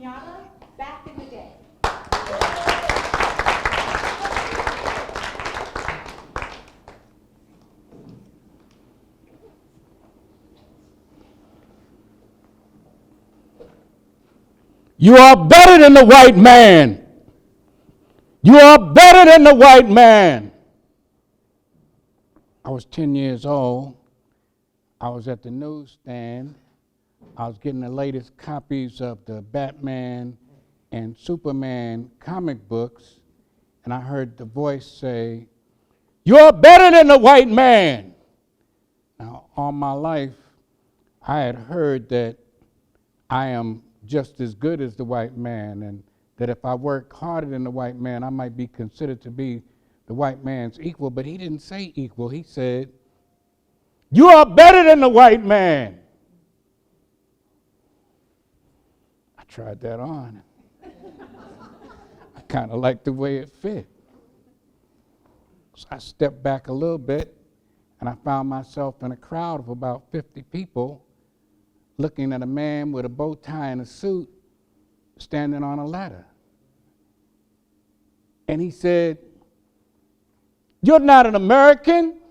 Abdul-Kenyatta back in the day. You are better than the white man. You are better than the white man. I was 10 years old. I was at the newsstand. I was getting the latest copies of the Batman and Superman comic books, and I heard the voice say, "You're better than the white man." Now, all my life, I had heard that I am just as good as the white man, and that if I work harder than the white man, I might be considered to be the white man's equal. But he didn't say equal. He said, "You are better than the white man." I tried that on. I kind of liked the way it fit. So I stepped back a little bit, and I found myself in a crowd of about 50 people looking at a man with a bow tie and a suit standing on a ladder. And he said, "You're not an American.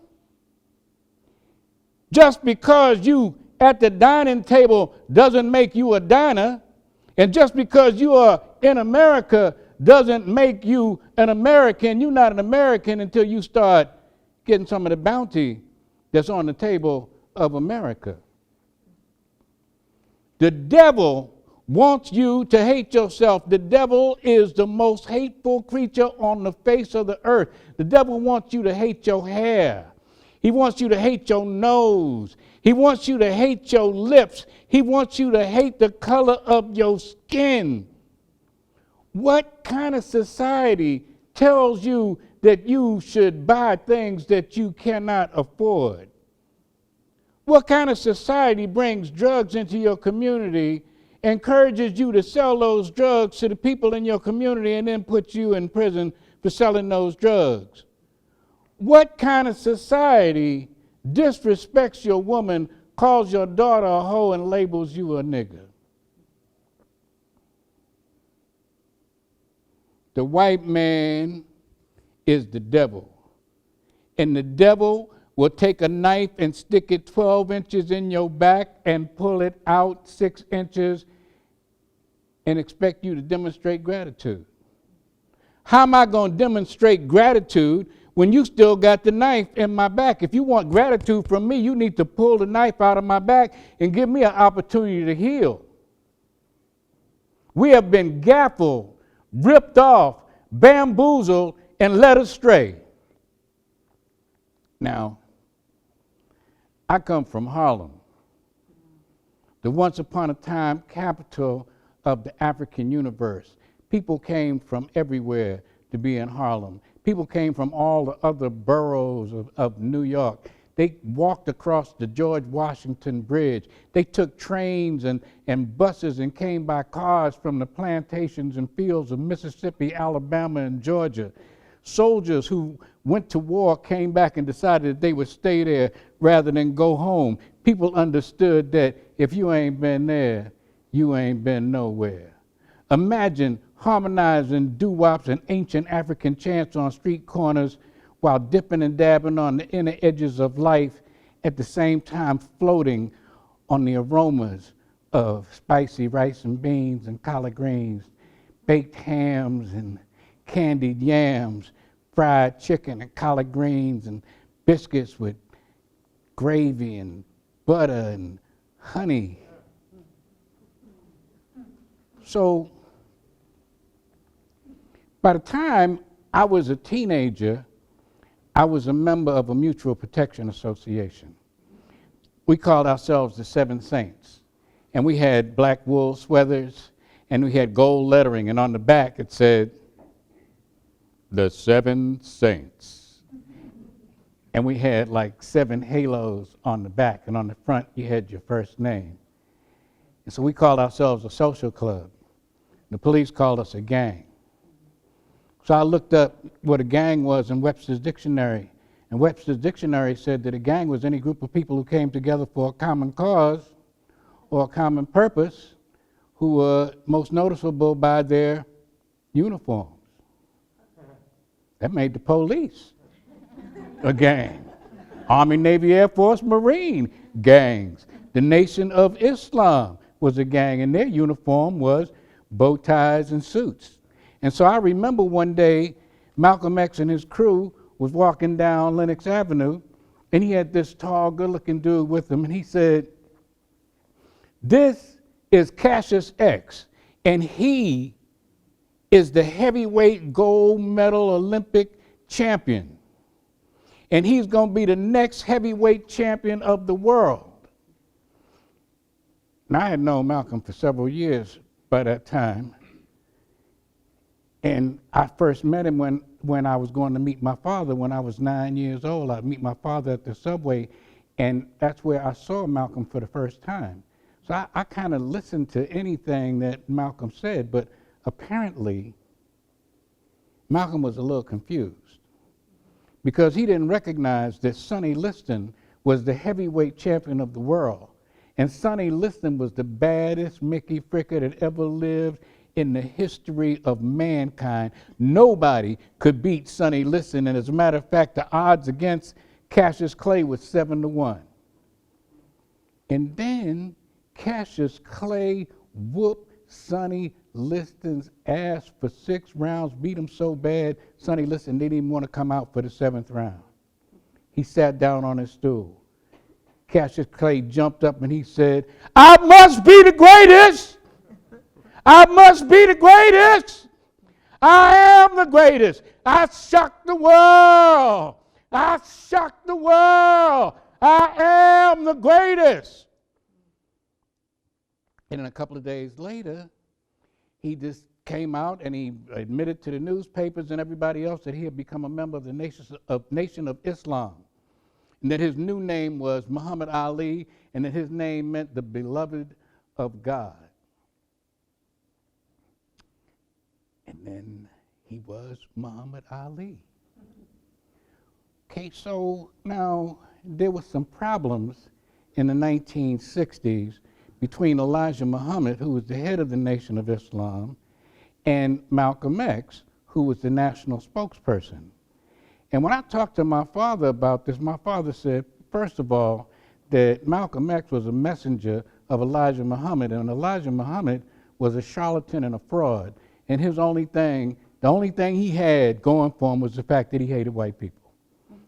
Just because you at the dining table doesn't make you a diner, and just because you are in America doesn't make you an American. You're not an American until you start getting some of the bounty that's on the table of America." The devil wants you to hate yourself. The devil is the most hateful creature on the face of the earth. The devil wants you to hate your hair. He wants you to hate your nose. He wants you to hate your lips. He wants you to hate the color of your skin. What kind of society tells you that you should buy things that you cannot afford? What kind of society brings drugs into your community, encourages you to sell those drugs to the people in your community, and then puts you in prison for selling those drugs? What kind of society disrespects your woman, calls your daughter a hoe, and labels you a nigger? The white man is the devil. And the devil will take a knife and stick it 12 inches in your back and pull it out 6 inches and expect you to demonstrate gratitude. How am I going to demonstrate gratitude when you still got the knife in my back? If you want gratitude from me, you need to pull the knife out of my back and give me an opportunity to heal. We have been gaffled, ripped off, bamboozled, and led astray. Now, I come from Harlem, the once upon a time capital of the African universe. People came from everywhere to be in Harlem. People came from all the other boroughs of New York. They walked across the George Washington Bridge. They took trains and buses and came by cars from the plantations and fields of Mississippi, Alabama, and Georgia. Soldiers who went to war came back and decided that they would stay there rather than go home. People understood that if you ain't been there, you ain't been nowhere. Imagine harmonizing doo-wops and ancient African chants on street corners while dipping and dabbing on the inner edges of life, at the same time floating on the aromas of spicy rice and beans and collard greens, baked hams and candied yams, fried chicken and collard greens, and biscuits with gravy and butter and honey. So by the time I was a teenager, I was a member of a mutual protection association. We called ourselves the Seven Saints, and we had black wool sweaters, and we had gold lettering, and on the back it said, "The Seven Saints." And we had like 7 halos on the back, and on the front you had your first name. And so we called ourselves a social club. The police called us a gang. So I looked up what a gang was in Webster's dictionary, and Webster's dictionary said that a gang was any group of people who came together for a common cause or a common purpose who were most noticeable by their uniforms. That made the police a gang. Army, Navy, Air Force, Marine gangs. The Nation of Islam was a gang, and their uniform was bow ties and suits. And so I remember one day Malcolm X and his crew was walking down Lenox Avenue, and he had this tall, good-looking dude with him, and he said, "This is Cassius X, and he is the heavyweight gold medal Olympic champion. And he's going to be the next heavyweight champion of the world." Now, I had known Malcolm for several years by that time. And I first met him when I was going to meet my father when I was 9 years old. I'd meet my father at the subway, and that's where I saw Malcolm for the first time. So I kind of listened to anything that Malcolm said, but apparently Malcolm was a little confused because he didn't recognize that Sonny Liston was the heavyweight champion of the world. And Sonny Liston was the baddest Mickey Fricker that ever lived in the history of mankind. Nobody could beat Sonny Liston, and as a matter of fact, the odds against Cassius Clay was 7-1. And then Cassius Clay whooped Sonny Liston's ass for 6 rounds, beat him so bad, Sonny Liston didn't even want to come out for the 7th round. He sat down on his stool. Cassius Clay jumped up and he said, "I must be the greatest! I must be the greatest! I am the greatest! I shocked the world! I shocked the world! I am the greatest!" And then a couple of days later, he just came out and he admitted to the newspapers and everybody else that he had become a member of the Nation of Islam, and that his new name was Muhammad Ali, and that his name meant the beloved of God. And then he was Muhammad Ali. Okay, so now there were some problems in the 1960s between Elijah Muhammad, who was the head of the Nation of Islam, and Malcolm X, who was the national spokesperson. And when I talked to my father about this, my father said, first of all, that Malcolm X was a messenger of Elijah Muhammad, and Elijah Muhammad was a charlatan and a fraud. And the only thing he had going for him was the fact that he hated white people.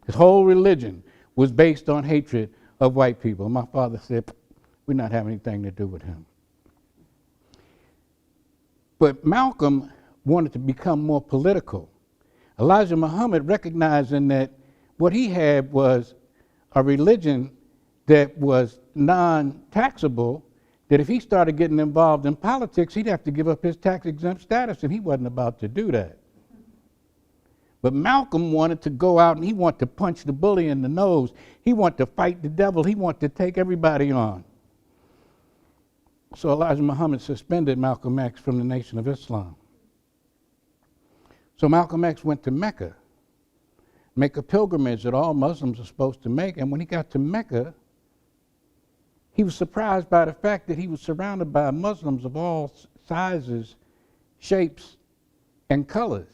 His whole religion was based on hatred of white people. And my father said, we're not having anything to do with him. But Malcolm wanted to become more political. Elijah Muhammad, recognizing that what he had was a religion that was non-taxable, that if he started getting involved in politics, he'd have to give up his tax-exempt status, and he wasn't about to do that. But Malcolm wanted to go out and he wanted to punch the bully in the nose. He wanted to fight the devil. He wanted to take everybody on. So Elijah Muhammad suspended Malcolm X from the Nation of Islam. So Malcolm X went to Mecca, make a pilgrimage that all Muslims are supposed to make, and when he got to Mecca, he was surprised by the fact that he was surrounded by Muslims of all sizes, shapes, and colors.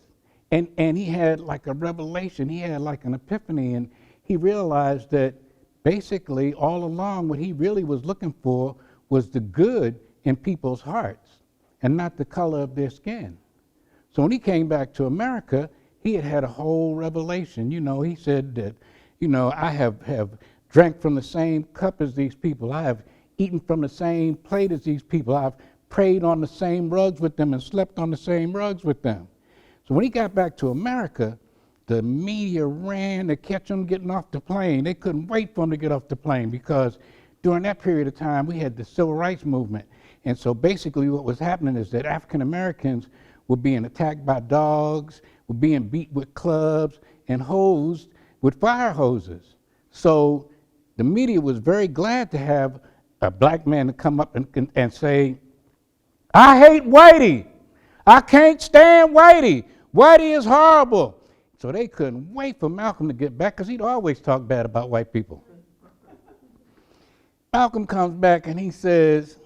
And he had like a revelation, he had like an epiphany, and he realized that basically all along what he really was looking for was the good in people's hearts and not the color of their skin. So when he came back to America, he had a whole revelation. You know, he said that, you know, I have drank from the same cup as these people. I have eaten from the same plate as these people. I've prayed on the same rugs with them and slept on the same rugs with them. So when he got back to America, the media ran to catch him getting off the plane. They couldn't wait for him to get off the plane because during that period of time, we had the Civil Rights Movement. And so basically what was happening is that African Americans were being attacked by dogs, were being beat with clubs and hosed with fire hoses. So the media was very glad to have a black man to come up and say, "I hate Whitey. I can't stand Whitey. Whitey is horrible." So they couldn't wait for Malcolm to get back because he'd always talk bad about white people. Malcolm comes back and he says,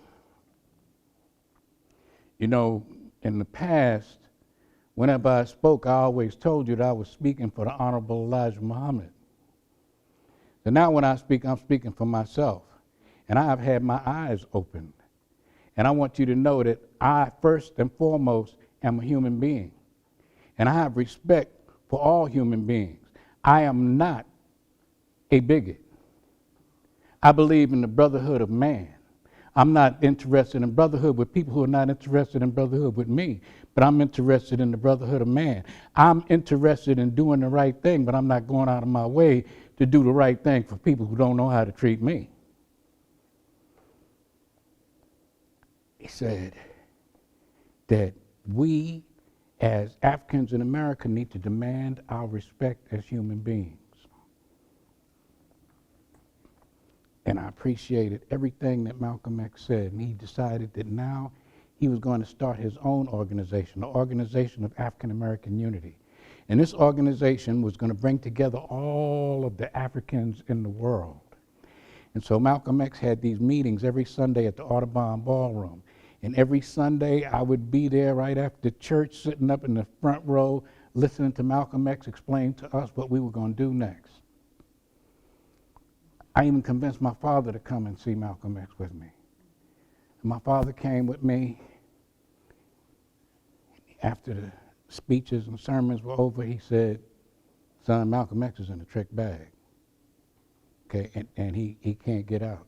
You know, in the past, whenever I spoke, I always told you that I was speaking for the Honorable Elijah Muhammad. So now when I speak, I'm speaking for myself. And I have had my eyes opened. And I want you to know that I, first and foremost, am a human being. And I have respect for all human beings. I am not a bigot. I believe in the brotherhood of man. I'm not interested in brotherhood with people who are not interested in brotherhood with me, but I'm interested in the brotherhood of man. I'm interested in doing the right thing, but I'm not going out of my way to do the right thing for people who don't know how to treat me. He said that we as Africans in America need to demand our respect as human beings. And I appreciated everything that Malcolm X said, and he decided that now he was going to start his own organization, the Organization of African American Unity. And this organization was going to bring together all of the Africans in the world. And so Malcolm X had these meetings every Sunday at the Audubon Ballroom. And every Sunday I would be there right after church, sitting up in the front row, listening to Malcolm X explain to us what we were going to do next. I even convinced my father to come and see Malcolm X with me. And my father came with me. After the speeches and sermons were over, he said, "Son, Malcolm X is in a trick bag. Okay, and he can't get out."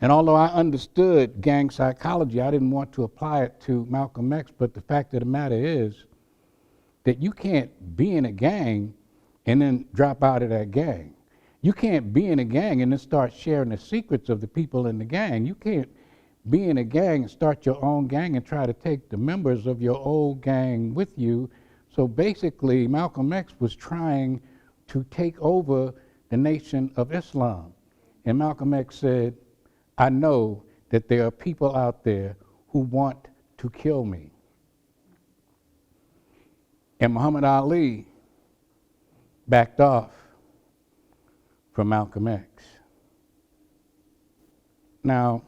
And although I understood gang psychology, I didn't want to apply it to Malcolm X, but the fact of the matter is that you can't be in a gang and then drop out of that gang. You can't be in a gang and then start sharing the secrets of the people in the gang. You can't be in a gang and start your own gang and try to take the members of your old gang with you. So basically, Malcolm X was trying to take over the Nation of Islam. And Malcolm X said, "I know that there are people out there who want to kill me." And Muhammad Ali backed off from Malcolm X. Now,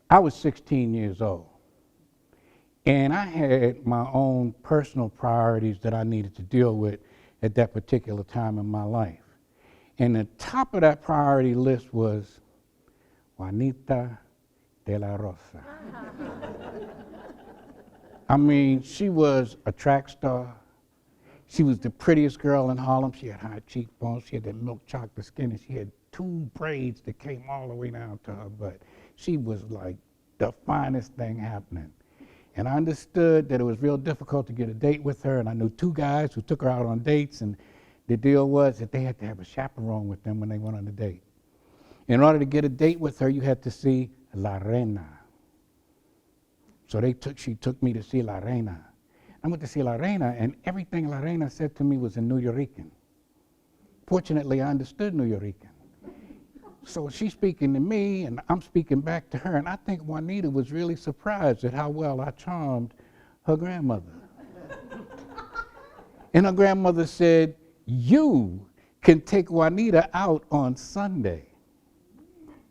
I was 16 years old, and I had my own personal priorities that I needed to deal with at that particular time in my life. And the top of that priority list was Juanita de la Rosa. I mean, she was a track star. She was the prettiest girl in Harlem. She had high cheekbones. She had that milk chocolate skin, and she had 2 braids that came all the way down to her butt. She was like the finest thing happening. And I understood that it was real difficult to get a date with her, and I knew 2 guys who took her out on dates, and the deal was that they had to have a chaperone with them when they went on a date. In order to get a date with her, you had to see La Reina. So she took me to see La Reina. I went to see La Reina, and everything La Reina said to me was in Nuyorican. Fortunately, I understood Nuyorican. So she's speaking to me, and I'm speaking back to her, and I think Juanita was really surprised at how well I charmed her grandmother. And her grandmother said, "You can take Juanita out on Sunday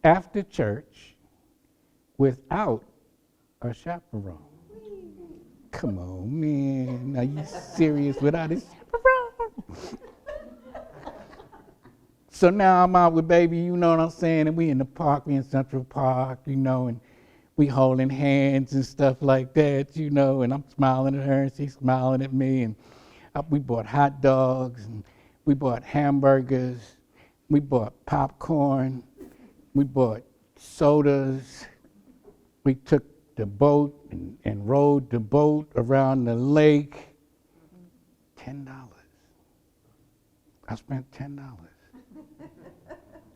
after church without a chaperone." Come on, man. Are you serious without a chaperone? So now I'm out with baby, you know what I'm saying? And we in the park, we in Central Park, you know, and we holding hands and stuff like that, you know, and I'm smiling at her and she's smiling at me. And we bought hot dogs, and we bought hamburgers, we bought popcorn, we bought sodas. We took the boat and rowed the boat around the lake. $10. I spent $10.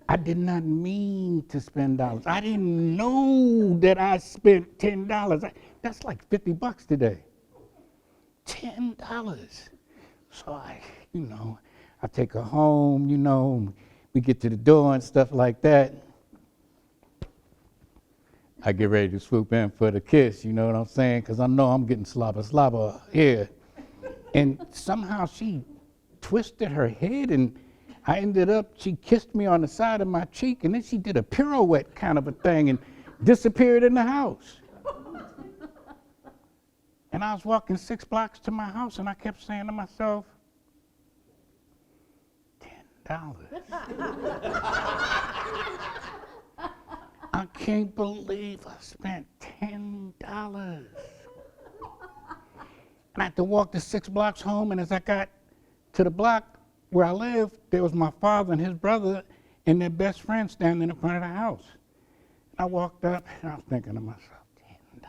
I did not mean to spend dollars. I didn't know that I spent $10. That's like $50 today. $10. So I take her home, you know, we get to the door and stuff like that. I get ready to swoop in for the kiss, you know what I'm saying? Because I know I'm getting slobber here. And somehow she twisted her head, and she kissed me on the side of my cheek, and then she did a pirouette kind of a thing, and disappeared in the house. And I was walking 6 blocks to my house, and I kept saying to myself, $10. I can't believe I spent $10. And I had to walk the 6 blocks home, and as I got to the block where I lived, there was my father and his brother and their best friend standing in front of the house. And I walked up, and I was thinking to myself, $10.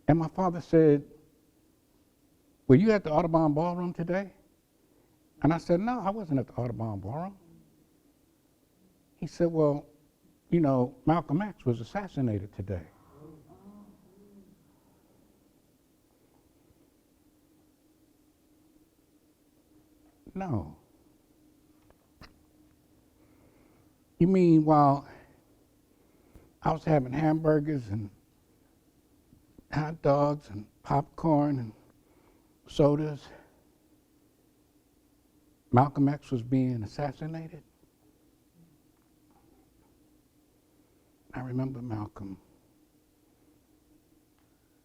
And my father said, were you at the Audubon Ballroom today? And I said, no, I wasn't at the Audubon Ballroom. He said, well, you know, Malcolm X was assassinated today. No. You mean while I was having hamburgers and hot dogs and popcorn and sodas, Malcolm X was being assassinated? I remember Malcolm.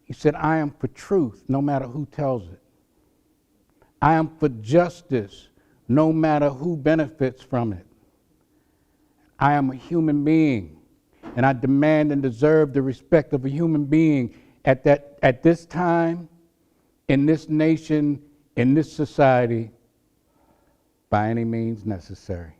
He said, I am for truth, no matter who tells it. I am for justice, no matter who benefits from it. I am a human being, and I demand and deserve the respect of a human being at this time, in this nation, in this society, by any means necessary.